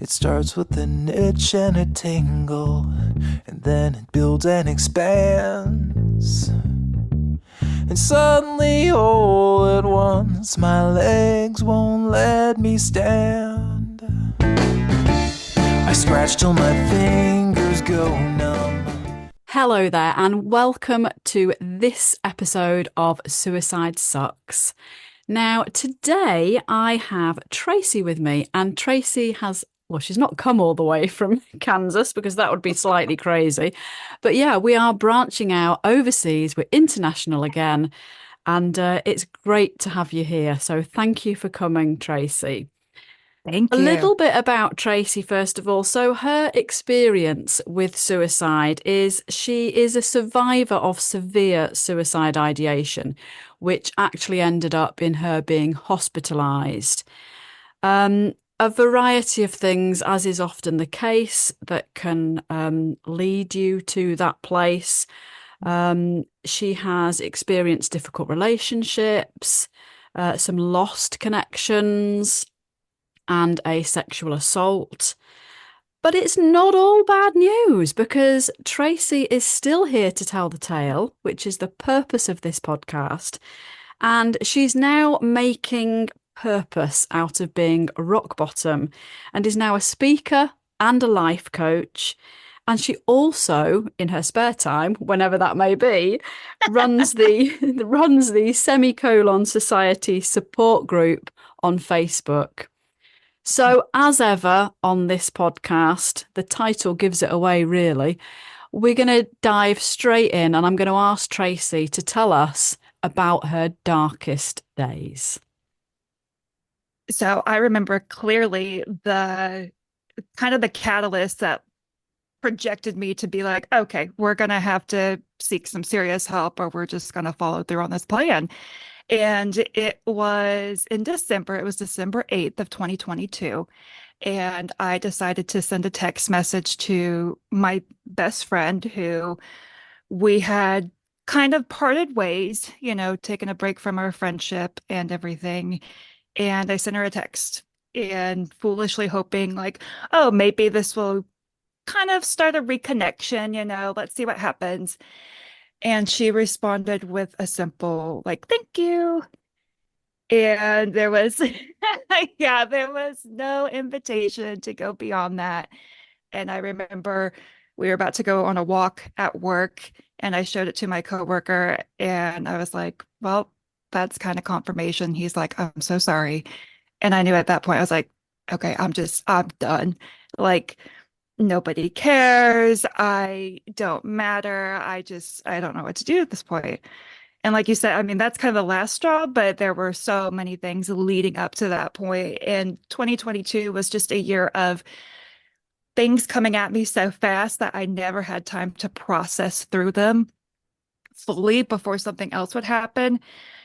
It starts with an itch and a tingle, and then it builds and expands. And suddenly, all at once, my legs won't let me stand. I scratch till my fingers go numb. Hello there, and welcome to this episode of Suicide Sucks. Now, today I have Traci with me, and Traci she's not come all the way from Kansas because that would be slightly crazy. But yeah, we are branching out overseas. We're international again, and it's great to have you here. So thank you for coming, Traci. A Thank you. little bit about Traci, first of all. So, her experience with suicide is she is a survivor of severe suicide ideation, which actually ended up in her being hospitalized. A variety of things, as is often the case, that can lead you to that place. She has experienced difficult relationships, some lost connections and a sexual assault. But it's not all bad news because Traci is still here to tell the tale, which is the purpose of this podcast. And she's now making purpose out of being rock bottom and is now a speaker and a life coach. And she also, in her spare time, whenever that may be, runs the runs the Semicolon Society support group on Facebook. So, as ever on this podcast, the title gives it away, really. We're going to dive straight in, and I'm going to ask Traci to tell us about her darkest days. So I remember clearly the kind of the catalyst that projected me to be like, okay, we're going to have to seek some serious help or we're just going to follow through on this plan. And it was in December, it was December 8th of 2022. And I decided to send a text message to my best friend who we had kind of parted ways, taken a break from our friendship and everything. And I sent her a text and foolishly hoping, like, oh, maybe this will kind of start a reconnection, let's see what happens. And she responded with a simple, like, thank you. And there was, yeah, there was no invitation to go beyond that. And I remember we were about to go on a walk at work, and I showed it to my coworker, and I was like, well, that's kind of confirmation. He's like, I'm so sorry. And I knew at that point, I was like, okay, I'm done. Like, nobody cares. I don't matter. I don't know what to do at this point. And like you said, I mean, that's kind of the last straw, but there were so many things leading up to that point. And 2022 was just a year of things coming at me so fast that I never had time to process through them fully before something else would happen.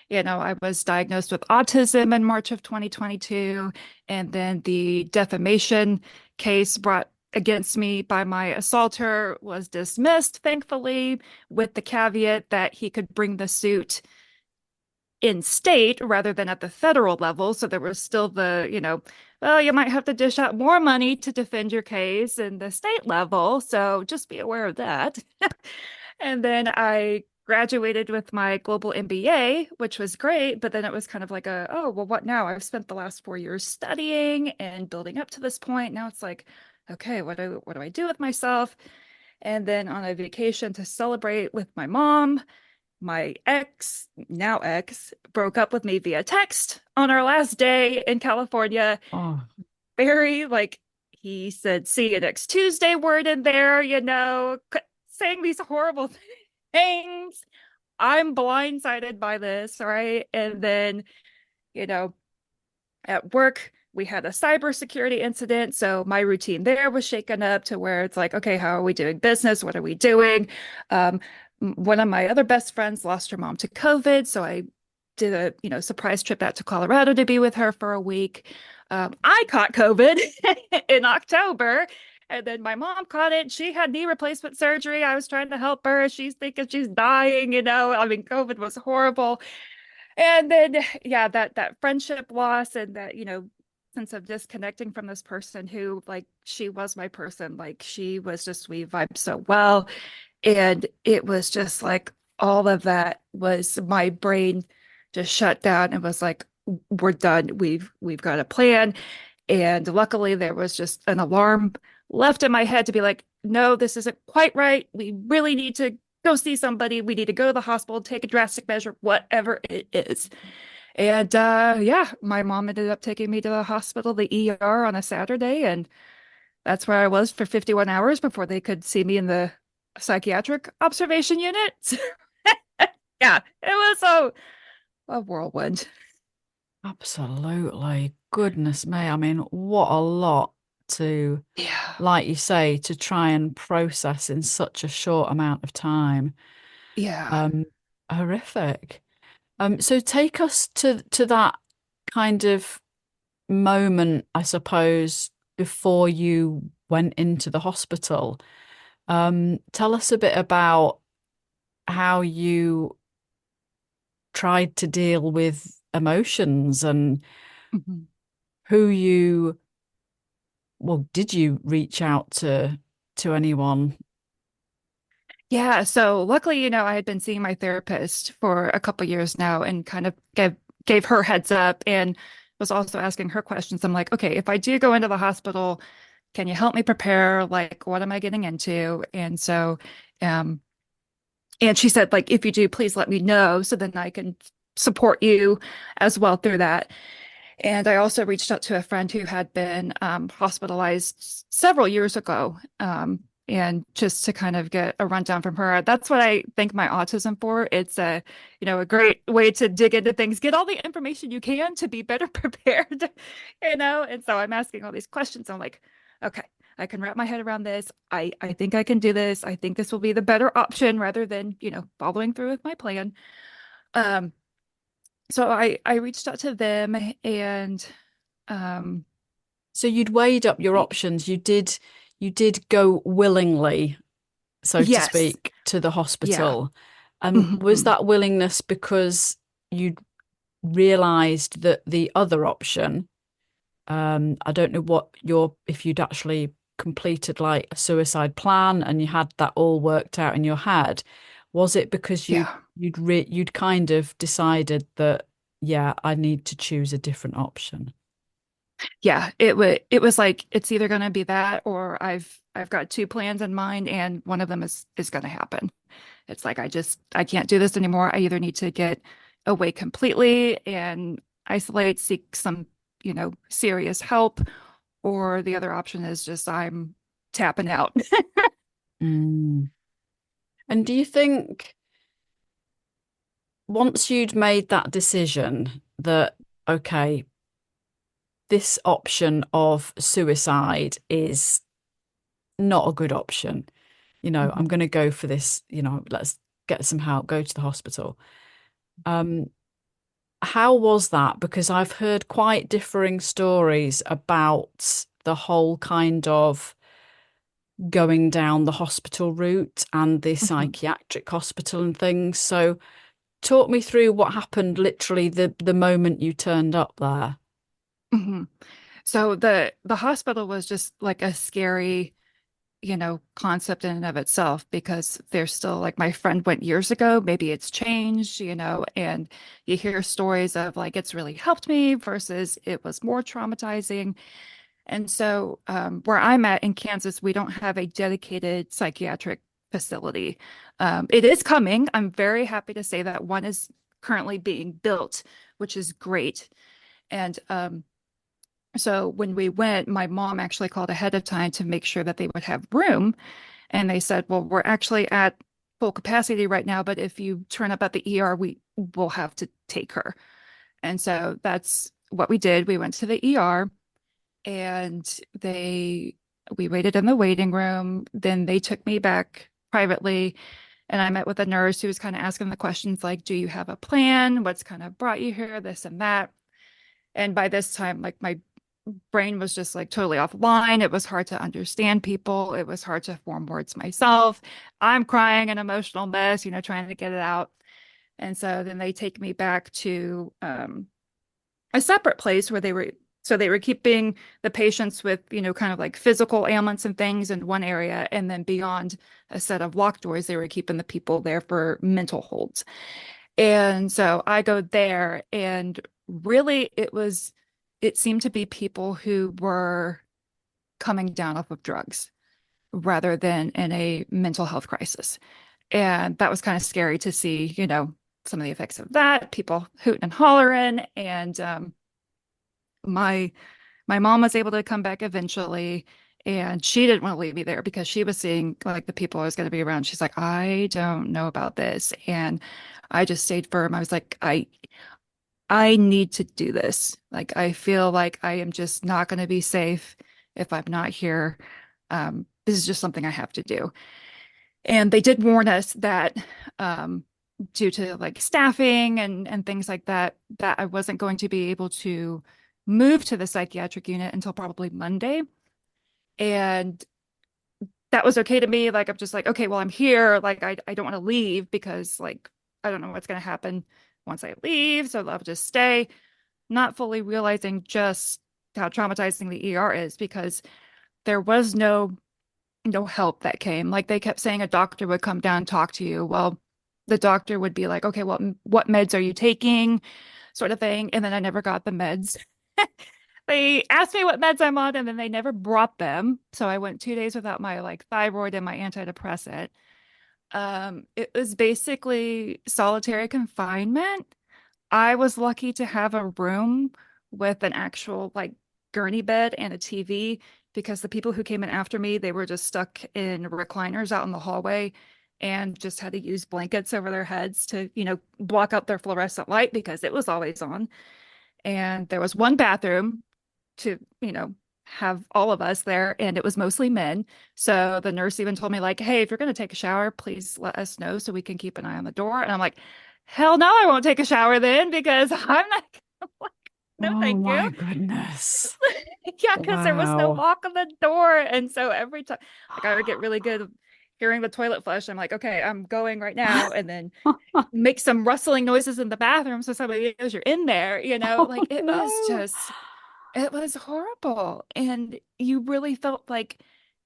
I was diagnosed with autism in March of 2022, and then the defamation case brought against me by my assaulter was dismissed, thankfully, with the caveat that he could bring the suit in state rather than at the federal level. So there was still well, you might have to dish out more money to defend your case in the state level. So just be aware of that. And then I graduated with my global MBA, which was great. But then it was kind of like oh, well, what now? I've spent the last 4 years studying and building up to this point. Now it's like, okay, what do I do with myself? And then on a vacation to celebrate with my mom, my ex, now ex, broke up with me via text on our last day in California. Oh, Very like he said, see you next Tuesday word in there, saying these horrible things. I'm blindsided by this, right? And then, you know, at work, we had a cybersecurity incident. So my routine there was shaken up to where it's like, okay, how are we doing business? What are we doing? One of my other best friends lost her mom to COVID. So I did a, surprise trip out to Colorado to be with her for a week. I caught COVID in October. And then my mom caught it. She had knee replacement surgery. I was trying to help her. She's thinking she's dying, I mean, COVID was horrible. And then, yeah, that friendship loss and that, sense of disconnecting from this person who, like, she was my person. Like, she was just, we vibed so well. And it was just like all of that was my brain just shut down and was like, we're done. We've got a plan. And luckily there was just an alarm left in my head to be like, no, this isn't quite right. We really need to go see somebody. We need to go to the hospital, take a drastic measure, whatever it is. And yeah, my mom ended up taking me to the hospital, the ER on a Saturday, and that's where I was for 51 hours before they could see me in the psychiatric observation unit. Yeah, it was a whirlwind. Absolutely. Goodness me. I mean, what a lot to, Yeah. like you say, to try and process in such a short amount of time. Yeah. Um, Horrific. So take us to that kind of moment, I suppose, before you went into the hospital. Tell us a bit about how you tried to deal with emotions and Mhm. who you, well, did you reach out to anyone? Yeah, so luckily, I had been seeing my therapist for a couple years now and kind of gave her heads up and was also asking her questions. I'm like, okay, if I do go into the hospital, can you help me prepare? Like, what am I getting into? And so, um, and she said, like, if you do, please let me know so then I can support you as well through that. And I also reached out to a friend who had been hospitalized several years ago, and just to kind of get a rundown from her. That's what I thank my autism for. It's a great way to dig into things, get all the information you can to be better prepared, And so I'm asking all these questions. I'm like, okay, I can wrap my head around this. I think I can do this. I think this will be the better option rather than, following through with my plan. Um, so I reached out to them and um So you'd weighed up your options. You did go willingly, so to yes. speak, to the Yeah. hospital. Was Mhm. that willingness because you realized that the other option, I don't know what your if you'd actually completed like a suicide plan and you had that all worked out in your head, was it because Yeah. you'd kind of decided that, yeah, I need to choose a different option? Yeah, it was like it's either going to be that or I've got two plans in mind and one of them is going to happen. It's like I can't do this anymore. I either need to get away completely and isolate, seek some, serious help, or the other option is just I'm tapping out. Mm. And do you think once you'd made that decision that, okay, this option of suicide is not a good option, I'm Mhm. going to go for this, let's get some help, go to the hospital. Um, how was that? Because I've heard quite differing stories about the whole kind of going down the hospital route and the Mhm. psychiatric hospital and things. So talk me through what happened literally the moment you turned up there. Mhm. So the hospital was just like a scary, concept in and of itself because there's still like my friend went years ago, maybe it's changed, and you hear stories of like it's really helped me versus it was more traumatizing. And so where I'm at in Kansas, we don't have a dedicated psychiatric facility. It is coming. I'm very happy to say that one is currently being built, which is great. And so when we went, my mom actually called ahead of time to make sure that they would have room. And they said, well, we're actually at full capacity right now, but if you turn up at the ER, we will have to take her. And so that's what we did. We went to the ER and we waited in the waiting room. Then they took me back privately and I met with a nurse who was kind of asking the questions like, do you have a plan? What's kind of brought you here? This and that. And by this time, like my brain was just like totally offline. It was hard to understand people. It was hard to form words myself. I'm crying an emotional mess, trying to get it out. And so then they take me back to a separate place where they were So they were keeping the patients with, kind of like physical ailments and things in one area. And then beyond a set of locked doors, they were keeping the people there for mental holds. And so I go there, and really it seemed to be people who were coming down off of drugs rather than in a mental health crisis. And that was kind of scary to see, some of the effects of that, people hooting and hollering. And my my mom was able to come back eventually, and she didn't want to leave me there because she was seeing like the people I was going to be around. She's like, I don't know about this. And I just stayed firm. I was like, I need to do this. Like, I feel like I am just not going to be safe if I'm not here. This is just something I have to do. And they did warn us that due to like staffing and things like that, that I wasn't going to be able to move to the psychiatric unit until probably Monday. And that was okay to me. Like, I'm just like, okay, well, I'm here. Like, I don't want to leave because like I don't know what's going to happen once I leave. So I'll just stay, not fully realizing just how traumatizing the ER is, because there was no help that came. Like, they kept saying a doctor would come down and talk to you. Well, the doctor would be like, okay, well, what meds are you taking? Sort of thing. And then I never got the meds. They asked me what meds I'm on, and then they never brought them. So I went 2 days without my like thyroid and my antidepressant. It was basically solitary confinement. I was lucky to have a room with an actual like gurney bed and a TV, because the people who came in after me, they were just stuck in recliners out in the hallway and just had to use blankets over their heads to, block out their fluorescent light because it was always on. And there was one bathroom to, have all of us there, and it was mostly men. So the nurse even told me like, hey, if you're going to take a shower, please let us know so we can keep an eye on the door. And I'm like, hell no, I won't take a shower then, because I'm not like, no, Oh thank you. my goodness. Yeah, because there was no Wow. lock on the door. And so every time, like, I would get really good at hearing the toilet flush. I'm like, okay, I'm going right now. And then make some rustling noises in the bathroom so somebody knows you're in there, Oh like no. it was horrible. And you really felt like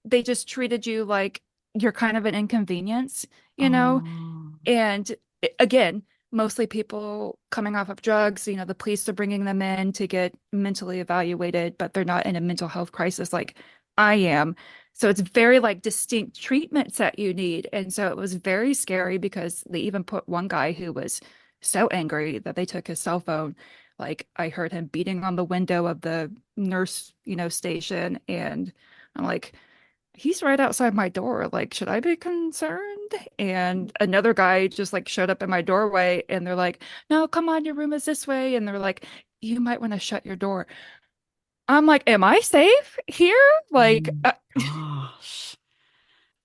they just treated you like you're kind of an inconvenience, you know? Oh. And again, mostly people coming off of drugs, the police are bringing them in to get mentally evaluated, but they're not in a mental health crisis like I am. So it's very like distinct treatments that you need. And so it was very scary, because they even put one guy who was so angry that they took his cell phone. Like, I heard him beating on the window of the nurse, station. And I'm like, he's right outside my door. Like, should I be concerned? And another guy just like showed up in my doorway, and they're like, no, come on, your room is this way. And they're like, you might want to shut your door. I'm like, am I safe here? Like, Mm, gosh.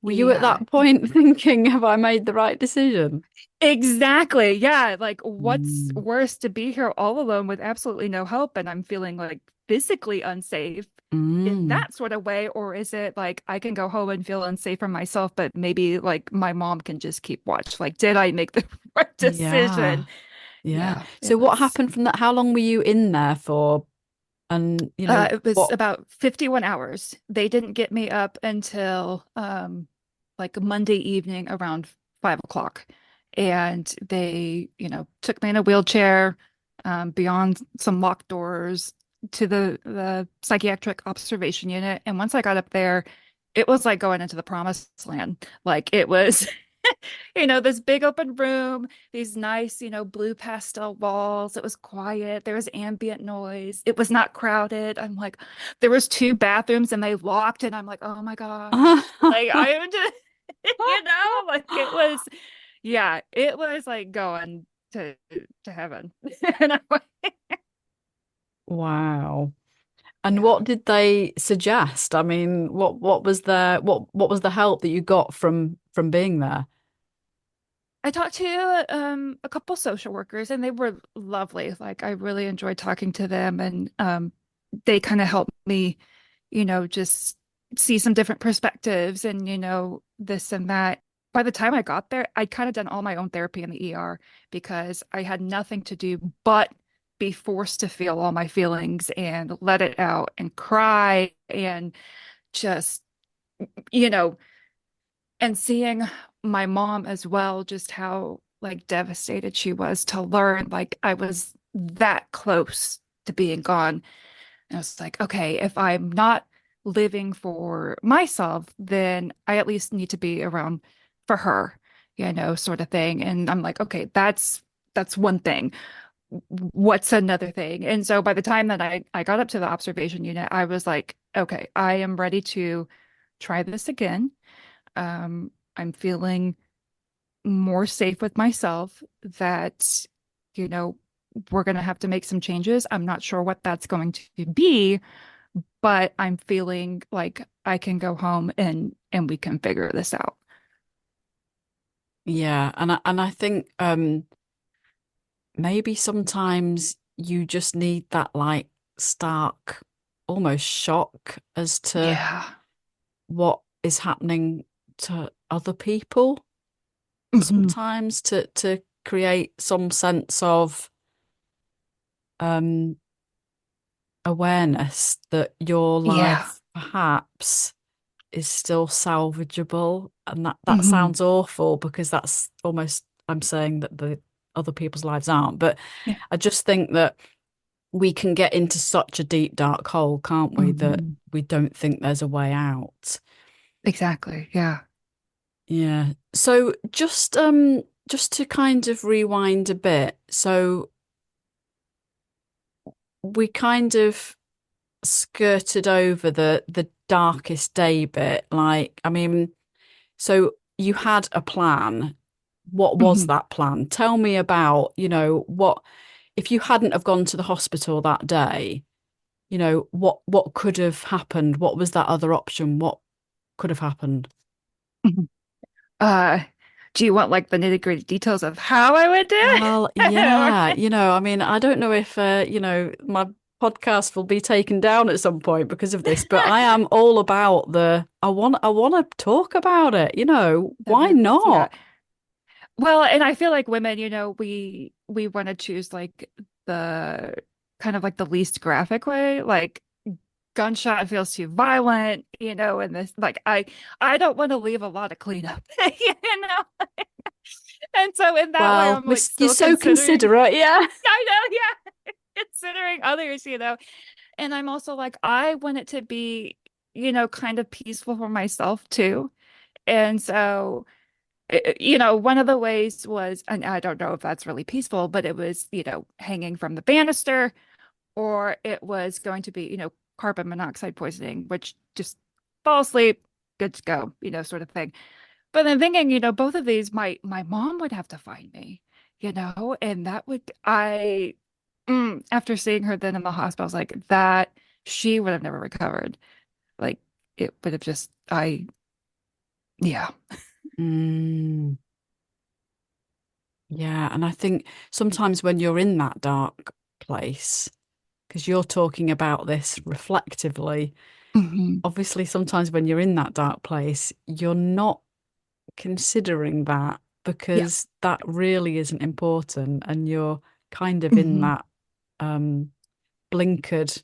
Were you at yeah, that point thinking, have I made the right decision? exactly. Yeah. Like, what's Mm. worse, to be here all alone with absolutely no help, and I'm feeling like physically unsafe in Mm. that sort of way? Or is it like I can go home and feel unsafe for myself, but maybe like my mom can just keep watch? Like, did I make the right Yeah. decision? Yeah. Yeah, So what happened from that? How long were you in there for? And it was what? about 51 hours. They didn't get me up until like Monday evening around 5 o'clock. And they, took me in a wheelchair beyond some locked doors to the psychiatric observation unit. And once I got up there, it was like going into the promised land. Like, it was, this big open room, these nice, blue pastel walls. It was quiet. There was ambient noise. It was not crowded. I'm like, there was two bathrooms and they locked, and I'm like, oh my gosh. Like, I am just, like, it was, yeah, it was like going to heaven. And I'm like, Wow. And yeah. what did they suggest? I mean, what was what was the help that you got from being there? I talked to a couple social workers, and they were lovely. Like, I really enjoyed talking to them, and they kind of helped me, just see some different perspectives, and this and that. By the time I got there, I'd kind of done all my own therapy in the ER, because I had nothing to do but be forced to feel all my feelings and let it out and cry and just, you know, and seeing my mom as well, just how like devastated she was to learn like I was that close to being gone. And I was like, okay, if I'm not living for myself, then I at least need to be around for her, sort of thing. And I'm like, okay, that's one thing. What's another thing? And so by the time that I got up to the observation unit, I was like, okay, I am ready to try this again. I'm feeling more safe with myself that, you know, we're going to have to make some changes. I'm not sure what that's going to be, but I'm feeling like I can go home and we can figure this out. Yeah, and I think maybe sometimes you just need that like stark almost shock as to Yeah. what is happening to other people Hmm. sometimes to create some sense of um awareness that your Yeah. life perhaps is still salvageable. And that Hmm. sounds awful because that's almost I'm saying that the other people's lives aren't. But Yeah. I just think that we can get into such a deep dark hole, can't we, that Hmm. we don't think there's a way out. Exactly. Yeah. Yeah. So just to kind of rewind a bit. So we kind of skirted over the darkest day bit. Like, I mean, so you had a plan. What was Hmm. that plan? Tell me about, what if you hadn't have gone to the hospital that day, what could have happened? What was that other option? What could have happened? Hmm. Uh, do you want like the nitty-gritty details of how I would do Well, it? yeah, I mean, I don't know if my podcast will be taken down at some point because of this, but I am all about I want to talk about it, why Evidence, yeah. not? Well, and I feel like women, we want to choose like the kind of like the least graphic way. Like gunshot feels too violent, and this like I don't want to leave a lot of cleanup, you know. And so in that way, Well, I'm like you're still so considering. considerate, yeah. I know, yeah, considering others, And I'm also like I want it to be, kind of peaceful for myself too. And so one of the ways was, and I don't know if that's really peaceful, but it was, hanging from the banister, or it was going to be, carbon monoxide poisoning, which just fall asleep, good to go, sort of thing. But then thinking, both of these, my mom would have to find me, and that would after seeing her then in the hospital, I was like, that she would have never recovered. Like it would have just, yeah. Mm, yeah, and I think sometimes when you're in that dark place, because you're talking about this reflectively, Hmm. obviously sometimes when you're in that dark place, you're not considering that Yeah. because that really isn't important and you're kind of in Hmm. that um blinkered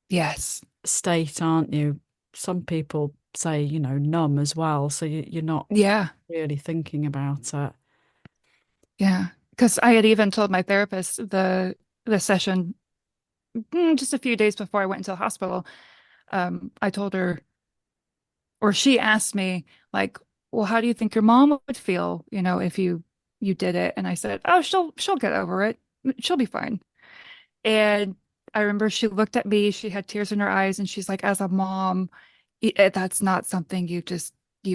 Yes. state, aren't you? Some people say, numb as well, so you're not Yeah. really thinking about it. Yeah. Because I had even told my therapist the session just a few days before I went into the hospital. I told her, or she asked me, like, well, how do you think your mom would feel, if you did it? And I said, oh, she'll get over it. She'll be fine. And I remember she looked at me, she had tears in her eyes, and she's like, as a mom, that's not something you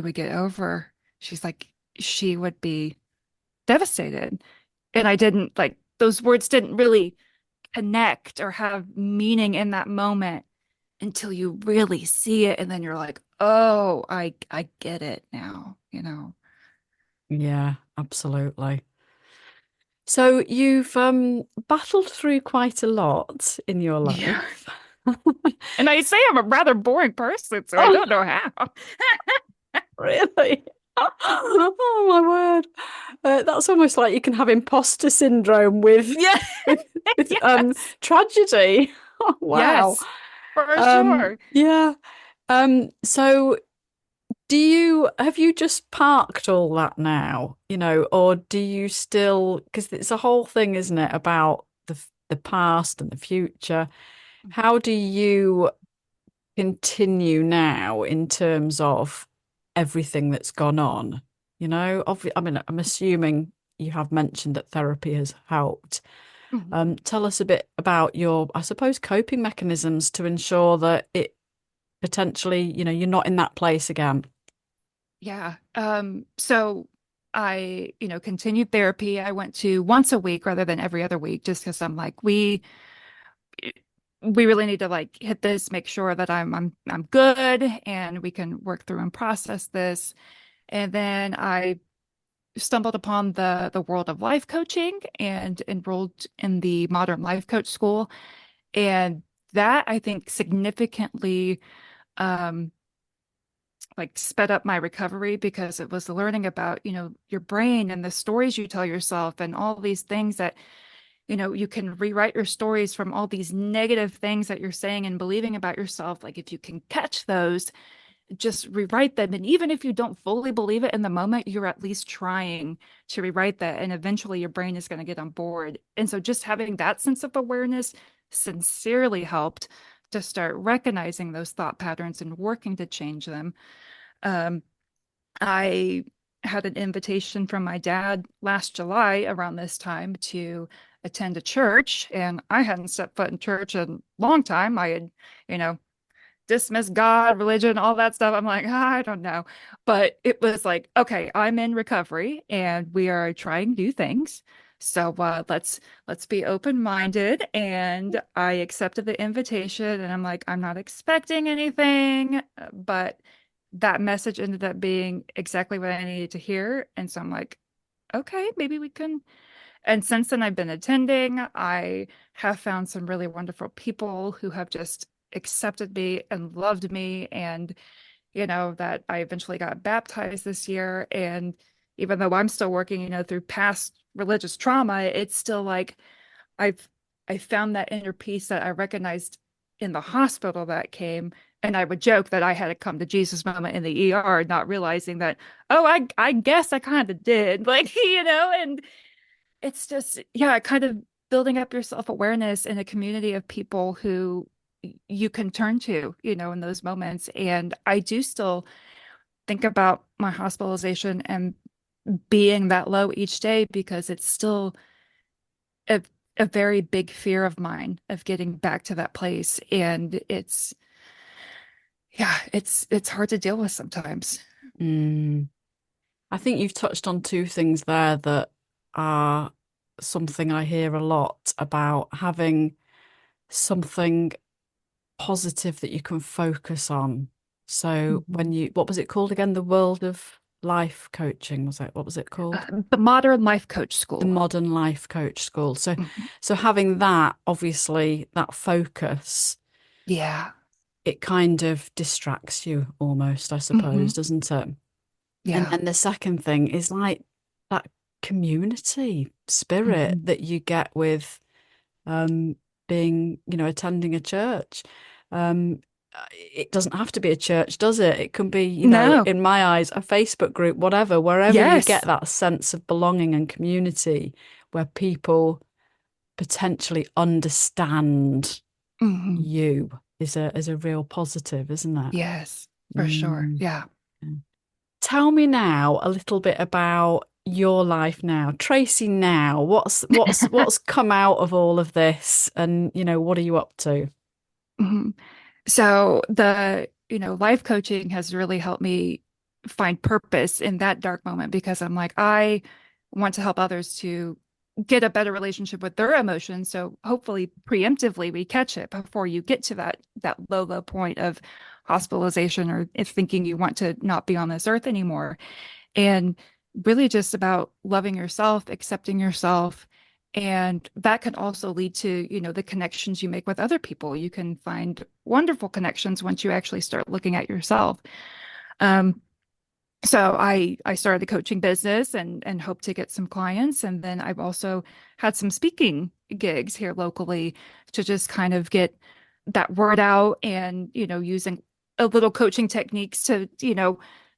would get over. She's like, she would be devastated. And I didn't like those words didn't really connect or have meaning in that moment until you really see it and then you're like, "Oh, I get it now." Yeah, absolutely. So you've battled through quite a lot in your Yeah. life. And I say I'm a rather boring person, so I Oh, don't know how. really? Oh my word. That's almost like you can have imposter syndrome Yeah. with, Yes. tragedy. Oh, wow. Yes, for sure. Yeah. So do you have you just parked all that now, or do you still, because it's a whole thing, isn't it, about the past and the future? How do you continue now in terms of everything that's gone on? I mean, I'm assuming you have mentioned that therapy has helped. Mhm. Tell us a bit about your, I suppose, coping mechanisms to ensure that it potentially, you're not in that place again. Yeah. So I, continued therapy. I went to once a week rather than every other week, just because I'm like, we really need to like hit this, make sure that I'm good and we can work through and process this. And then I stumbled upon the world of life coaching and enrolled in the Modern Life Coach School. And that I think significantly um like sped up my recovery because it was learning about, your brain and the stories you tell yourself and all these things that, you can rewrite your stories from all these negative things that you're saying and believing about yourself. Like if you can catch those, just rewrite them. And even if you don't fully believe it in the moment, you're at least trying to rewrite that. And eventually your brain is going to get on board. And so just having that sense of awareness sincerely helped to start recognizing those thought patterns and working to change them. Um, I had an invitation from my dad last July around this time to attend a church, and I hadn't stepped foot in church in a long time. I had, you know, dismissed God, religion, all that stuff. I'm like, I don't know. But it was like, okay, I'm in recovery and we are trying new things. So let's be open-minded. And I accepted the invitation and I'm like, I'm not expecting anything, but that message ended up being exactly what I needed to hear. And so I'm like, okay, maybe we can. And since then, I've been attending. I have found some really wonderful people who have just accepted me and loved me. And, that I eventually got baptized this year. And even though I'm still working, through past religious trauma, it's still like I've I found that inner peace that I recognized in the hospital that came. And I would joke that I had a come to Jesus moment in the ER, not realizing that, oh, I guess I kind of did. Like, and it's just, yeah, kind of building up your self-awareness in a community of people who you can turn to, in those moments. And I do still think about my hospitalization and being that low each day because it's still a, a very big fear of mine of getting back to that place. And yeah, it's hard to deal with sometimes. Mm. I think you've touched on two things there that are something I hear a lot about: having something positive that you can focus on. So Mhm. what was it called again? The world of life coaching, was it? What was it called? The Modern Life Coach The School. modern life coach school. So, Mhm. so having that, obviously, that focus, Yeah. it kind of distracts you almost, I Hmm. suppose, doesn't it? And Yeah. then the second thing is like that community spirit Hmm. that you get with um, being, attending a church. Um, it doesn't have to be a church, does it? It can be, No. in my eyes, a Facebook group, whatever, wherever you get Yes. that sense of belonging and community where people potentially understand Hmm. you is a real positive, isn't it? Yes, for sure. Mm. Yeah. Tell me now a little bit about your life now, Tracy. Now, what's come out of all of this, and what are you up to? Mhm. So the, life coaching has really helped me find purpose in that dark moment because I'm like, I want to help others to get a better relationship with their emotions. So hopefully preemptively we catch it before you get to that low point of hospitalization or if thinking you want to not be on this earth anymore. And really just about loving yourself, accepting yourself. And that can also lead to, the connections you make with other people. You can find wonderful connections once you actually start looking at yourself. Um, So I started the coaching business and hope to get some clients. And then I've also had some speaking gigs here locally to just kind of get that word out and, using a little coaching techniques to,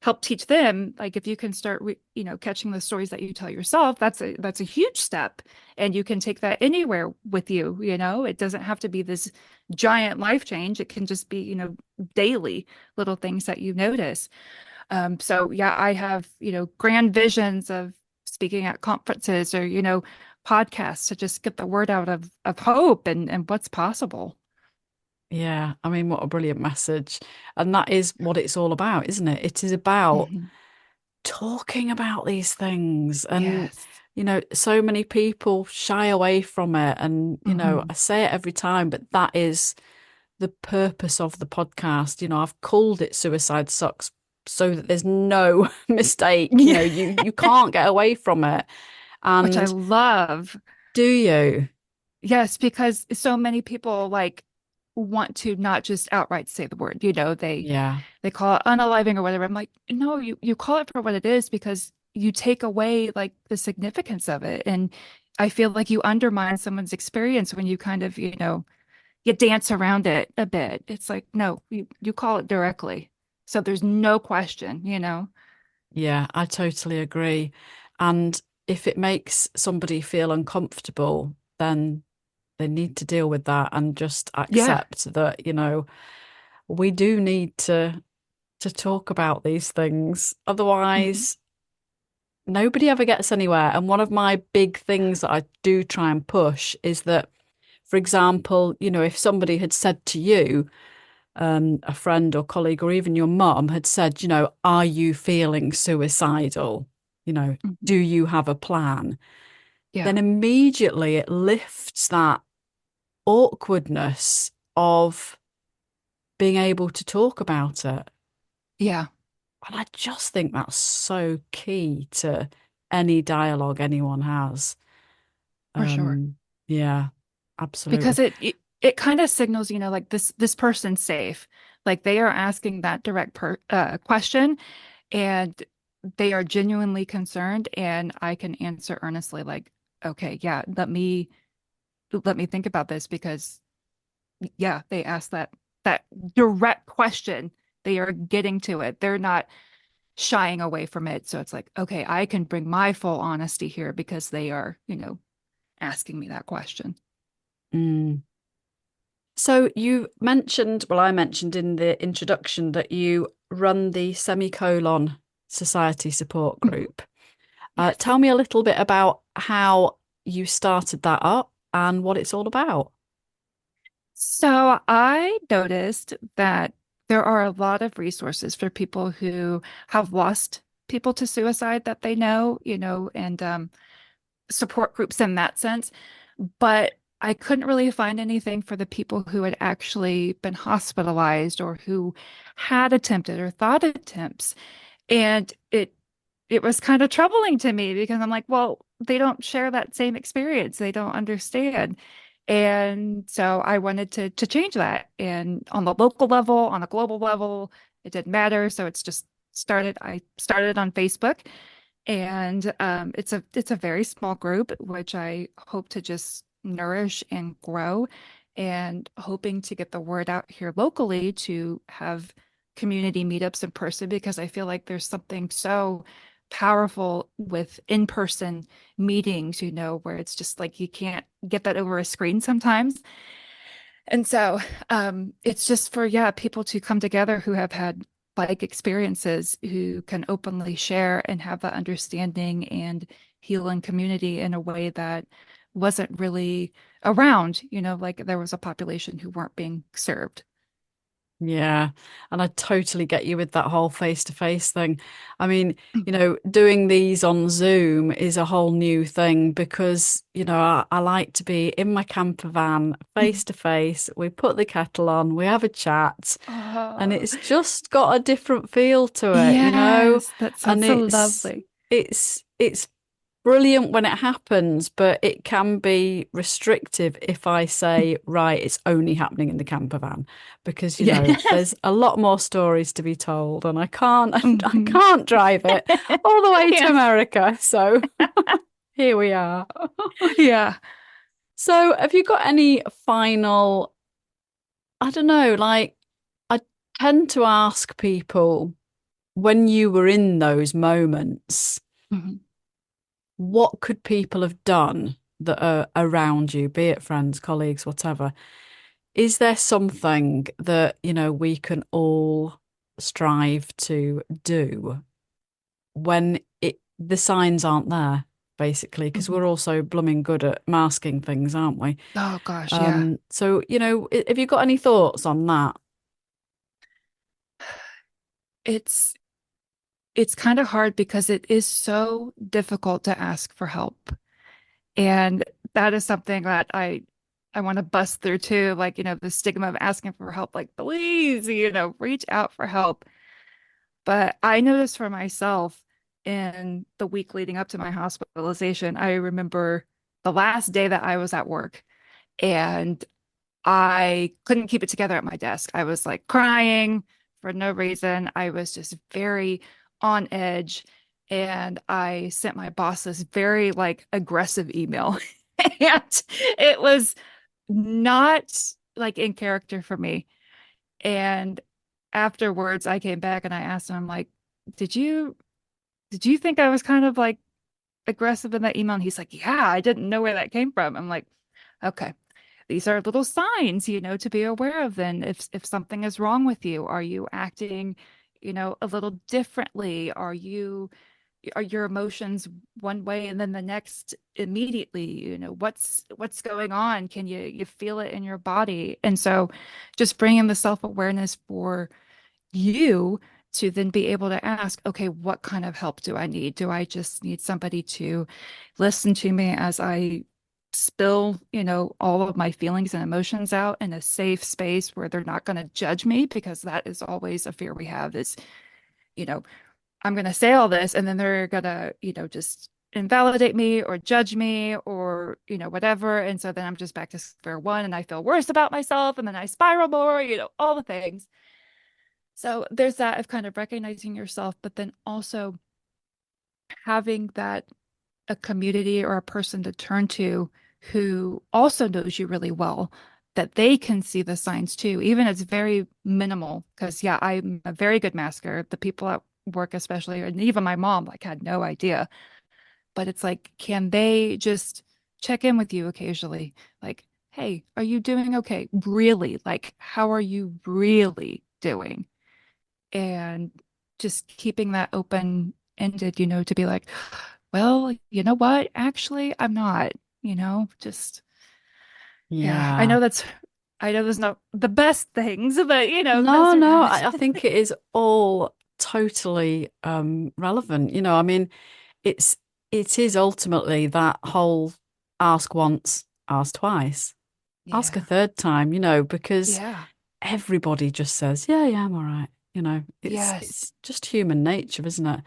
help teach them. Like if you can start, catching the stories that you tell yourself, that's a huge step. And you can take that anywhere with you, it doesn't have to be this giant life change. It can just be, daily little things that you notice. So yeah, I have, grand visions of speaking at conferences or, podcasts to just get the word out of hope and what's possible. Yeah, I mean, what a brilliant message. And that is what it's all about, isn't it? It is about Mhm. talking about these things. And, Yes. so many people shy away from it. And, Hmm. I say it every time, but that is the purpose of the podcast. I've called it Suicide Sucks so that there's no mistake. Yeah. You can't get away from it. Which I And love. do you? Yes, because so many people like want to not just outright say the word, Yeah. they call it unaliving or whatever. I'm like, no, you call it for what it is because you take away like the significance of it. And I feel like you undermine someone's experience when you kind of, you dance around it a bit. It's like, no, you call it directly. So there's no question. Yeah, I totally agree. And if it makes somebody feel uncomfortable, then they need to deal with that and just Yeah. accept that, we do need to talk about these things. Mhm. Otherwise, nobody ever gets anywhere. And one of my big things that I do try and push is that, for example, if somebody had said to you, a friend or colleague or even your mum had said, are you feeling suicidal? Do Mhm. you have a plan? Yeah. Then immediately it lifts that awkwardness of being able to talk about it. Yeah, And I just think that's so key to any dialogue anyone has. for sure. Um, yeah, absolutely. Because it kind of signals, like this person's safe. Like they are asking that direct question and they are genuinely concerned and I can answer earnestly like, okay, yeah, let me think about this because yeah, they asked that direct question. They are getting to it. They're not shying away from it. So it's like, okay, I can bring my full honesty here because they are, asking me that question. Mm. So you mentioned, well, I mentioned in the introduction that you run the Semicolon Society Support Group. Yes. Tell me a little bit about how you started that up and what it's all about. So I noticed that there are a lot of resources for people who have lost people to suicide that they know, and support groups in that sense. But I couldn't really find anything for the people who had actually been hospitalized or who had attempted or thought attempts. And it was kind of troubling to me because I'm like, well, they don't share that same experience. They don't understand. And so I wanted to change that. And on the local level, on a global level, it didn't matter. So I started on Facebook and it's a very small group, which I hope to just nourish and grow, and hoping to get the word out here locally to have community meetups in person because I feel like there's something so powerful with in-person meetings, where it's just like you can't get that over a screen sometimes. And so it's just for, yeah, people to come together who have had like experiences, who can openly share and have that understanding and heal in community in a way that wasn't really around, like there was a population who weren't being served. Yeah, and I totally get you with that whole face-to-face thing. I mean, doing these on Zoom is a whole new thing because, I like to be in my camper van, face to face. We put the kettle on, we have a chat, and Oh, it's just got a different feel to it, yes, that and sounds so lovely. it's brilliant when it happens, but it can be restrictive if I say, right, it's only happening in the camper van, because Yeah. there's a lot more stories to be told, and I can't I Mhm. can't drive it all the way to Yeah. America. So here we are. Yeah. So have you got any final, I don't know, like I tend to ask people when you were in those moments, Mhm. what could people have done that are around you, be it friends, colleagues, whatever? Is there something that, we can all strive to do when the signs aren't there, basically, because Mhm. we're also blooming good at masking things, aren't we? Oh gosh, yeah. So, have you got any thoughts on that? It's it's kind of hard because it is so difficult to ask for help. And that is something that I want to bust through too, like, the stigma of asking for help, like, please, reach out for help. But I noticed for myself in the week leading up to my hospitalization, I remember the last day that I was at work and I couldn't keep it together at my desk. I was like crying for no reason. I was just very on edge. And I sent my boss this very like aggressive email. And it was not like in character for me. And afterwards I came back and I asked him, I'm like, did you think I was kind of like aggressive in that email? And he's like, yeah, I didn't know where that came from. I'm like, okay, these are little signs, to be aware of. Then if something is wrong with you, are you acting, a little differently? Are your emotions one way and then the next immediately? What's going on? Can you feel it in your body? And so just bringing the self-awareness for you to then be able to ask, okay, what kind of help do I need? Do I just need somebody to listen to me as I spill, all of my feelings and emotions out in a safe space where they're not going to judge me? Because that is always a fear we have is, you know, I'm going to say all this and then they're going to, just invalidate me or judge me or, whatever. And so then I'm just back to square one and I feel worse about myself and then I spiral more, all the things. So there's that of kind of recognizing yourself, but then also having that a community or a person to turn to who also knows you really well, that they can see the signs too, even if it's very minimal. Because yeah, I'm a very good masker. The people at work, especially, and even my mom, like had no idea. But it's like, can they just check in with you occasionally? Like, hey, are you doing okay? Really? Like, how are you really doing? And just keeping that open ended, to be like, well, you know what? Actually, I'm not, just, yeah, Yeah. I know there's not the best things, but, No, those are no, not. I think it is all totally relevant. I mean, it's it is ultimately that whole ask once, ask twice, ask a Yeah. third time, because Yeah. everybody just says, yeah, yeah, I'm all right. Yes. It's just human nature, isn't it?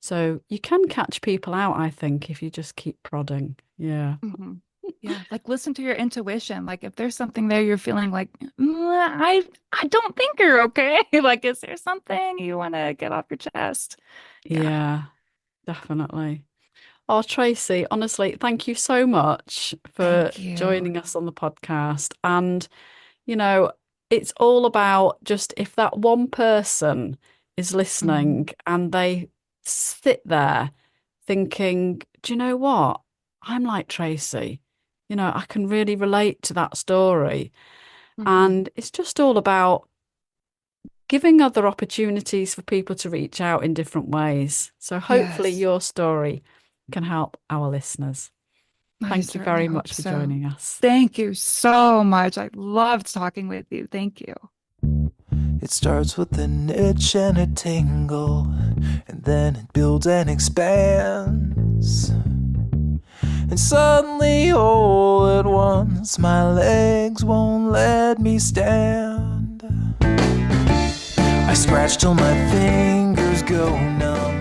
So you can catch people out, I think, if you just keep prodding. Yeah. Hmm. Yeah. Like listen to your intuition. Like if there's something there you're feeling like, I don't think you're okay. Like, is there something you want to get off your chest? Yeah. Yeah, definitely. Oh, Tracy, honestly, thank you so much for Thank you. joining us on the podcast. And, you know, it's all about just if that one person is listening Hmm. and they sit there thinking, do you know what? I'm like Tracy. I can really relate to that story. Hmm. And it's just all about giving other opportunities for people to reach out in different ways. So hopefully Yes. your story can help our listeners. I Thank you certainly very hope much for so. joining us. Thank you so much. I loved talking with you. Thank you. It starts with an itch and a tingle, and then it builds and expands. And suddenly, all at once, my legs won't let me stand. I scratch till my fingers go numb.